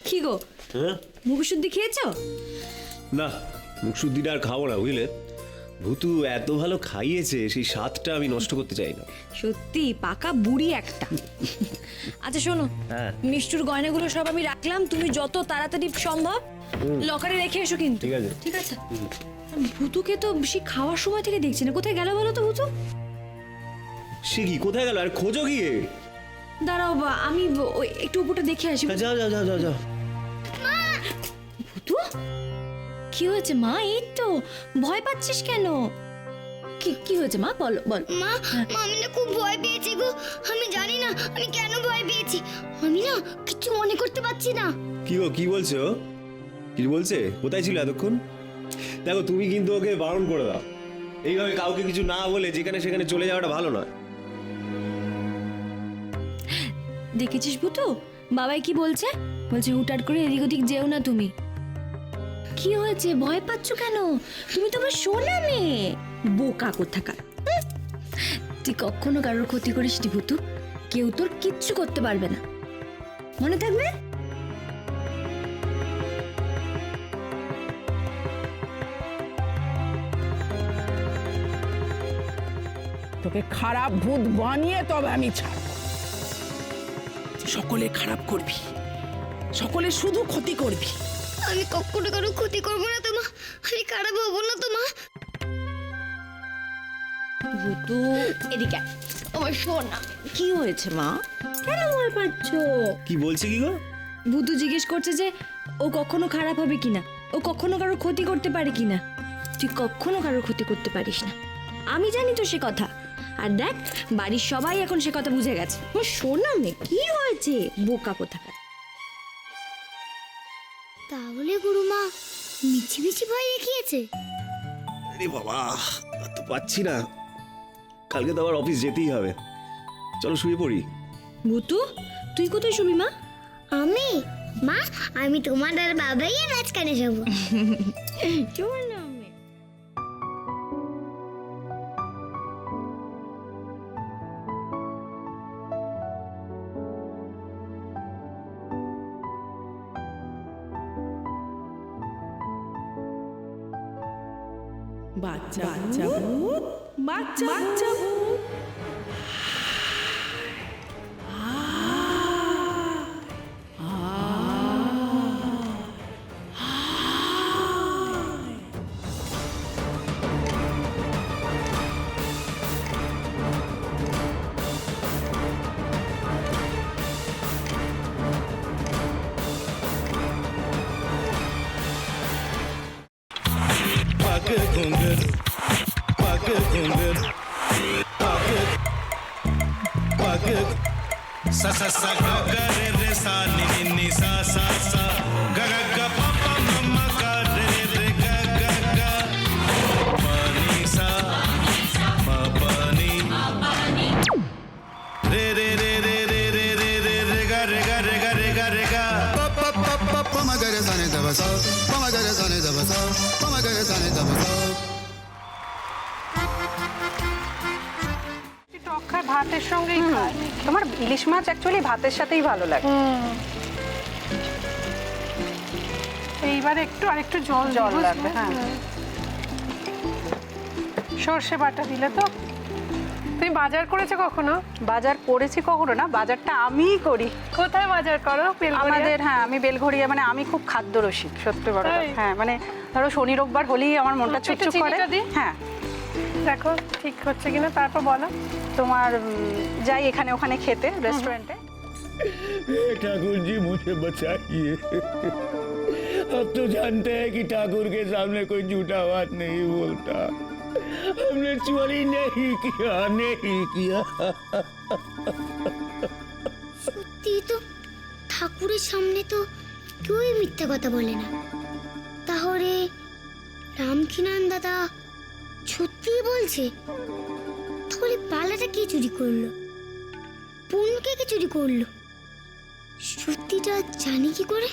কি গো, হ্যাঁ মুখশুদ্ধি খেয়েছো? না, মুখশুদ্ধিটা আর খাবো না বুঝলে। ভূতু এত ভালো খাইয়েছে, সেই স্বাদটা আমি নষ্ট করতে চাই না। সত্যি পাকা বুড়ি একটা। আচ্ছা শোনো, হ্যাঁ। নিষ্ঠুর গয়নাগুলো সব আমি রাখলাম, তুমি যত তাড়াতাড়ি সম্ভব লকারে রেখে এসো কিন্তু। ঠিক আছে। ঠিক আছে। ভূতুকে তো বেশি খাওয়ার সময় থেকে দেখছি না, কোথায় গেল বলো তো ভূতু? সে কি, কোথায় গেল? আর খোঁজো গিয়ে। দাঁড়াও বা, আমি ওই একটু উপরটা দেখে আসি। যাও যাও যাও যাও যাও। ভূতু কি হয়েছে মা? এই তো, ভয় পাচ্ছিস কেন? কি কি হয়েছে মা, বলো বল। মা মা, আমি না খুব ভয় পেয়েছি গো। আমি জানি না আমি কেন ভয় পেয়েছি। আমি না কিছু মনে করতে পারছি না। কি গো, কি বলছো? কি বলছে? কোথায় ছিল এতক্ষণ? দেখো, তুমি কিন্তু ওকে বারণ করে দাও। এইভাবে কাউকে কিছু না বলে যেখানে সেখানে চলে যাওয়াটা ভালো নয়। দেখেছিস ভূতু, বাবাই কি বলছে? বলছে হুটহাট করে এদিক ওদিক যেও না তুমি। কি হয়েছে, ভয় পাচ্ছ কেন? তুমি তো আমার সোনা মেয়ে। বোকা কোথাকার। তুই কখনো কারোর ক্ষতি করিস নি ভূতু, কেউ তোর কিচ্ছু করতে পারবে না, মনে থাকবে। তোকে খারাপ ভূত বানিয়ে তবে আমি ছাড়ব। সকলে খারাপ করবি, সকলে শুধু ক্ষতি করবি। আমি কখনো কারো ক্ষতি করবো না তো মা। আমি খারাপ হবো না তো মা। ভূতু এদিকে আয়। আমার সোনা, কি হয়েছে মা? কেন ভয় পাচ্ছ? কি বলছে কি গো? ভূতু জিজ্ঞেস করছে যে ও কখনো খারাপ হবে কিনা, ও কখনো কারোর ক্ষতি করতে পারে কিনা। তুই কখনো কারোর ক্ষতি করতে পারিস না, আমি জানি তো সে কথা। আর দেখ, বাড়ির সবাই এখন সে কথা বুঝে গেছে। ও শোনা মে, কি হয়েছে? বোকা কোথাকার। তাহলে গুরুমা মিছি মিছি ভয় দেখিয়েছে। আরে বাবা, আর তো পাচ্ছি না। কালকে তো আবার অফিস যেতেই হবে। চলো শুয়ে পড়ি। ভূতু তুই কোথায় শুবি মা? আমি মা, আমি তোমার আর বাবাই এর মাঝখানে যাবো। শোন না মে। বাচ্চা বাচ্চা ভূত, বাচ্চা বাচ্চা ভূত। पग घुंघर पग घुंघर पग पग सा सा सा ग ग रे रे सा नि नि नि सा सा सा ग ग ग प प म म ग रे रे ग ग ग प नि सा म प नि रे रे रे रे रे रे रे रे रे ग रे ग रे ग रे ग रे ग प प प प प म ग रे सा नि द ब सा प म ग रे सा नि द ब सा प म ग रे सा नि द ब सा টক খায় ভাতের সঙ্গেই খায়। তোমার ইলিশ মাছ অ্যাকচুয়ালি ভাতের সাথেই ভালো লাগে। এইবার একটু আরেকটু জল জল লাগবে। হ্যাঁ, সর্ষে বাটা দিলে তো। তুমি বাজার করেছো কখনো? বাজার করেছি কখনো না, বাজারটা আমিই করি। কোথায় বাজার করো? আমাদের, হ্যাঁ, আমি বেলঘড়িয়া, মানে আমি খুব খাদ্য রসিক, সত্যি বড় কথা। হ্যাঁ, মানে ধরো শনি রোববার হলেই আমার মনটা চুপচুপ করে। হ্যাঁ, দেখো ঠিক হচ্ছে কিনা, তারপর বলো। তোমার যাই এখানে ওখানে খেতে, रेस्टोरेंटे। ठाकुर जी मुझे बचाइए। अब तो जानते हैं कि ठाकुर के सामने कोई झूठा बात नहीं बोलता। हमने चोरी नहीं किया, नहीं किया। সত্যি তো, ঠাকুরের সামনে তো কেউই মিথ্যা কথা বলে না। তাহলে রামকিনান দাদা সত্যিই বলছে। তাহলে পালাটা কে চুরি করলো? পুনকে কে চুরি করলো? সত্যিটা জানি কি করে?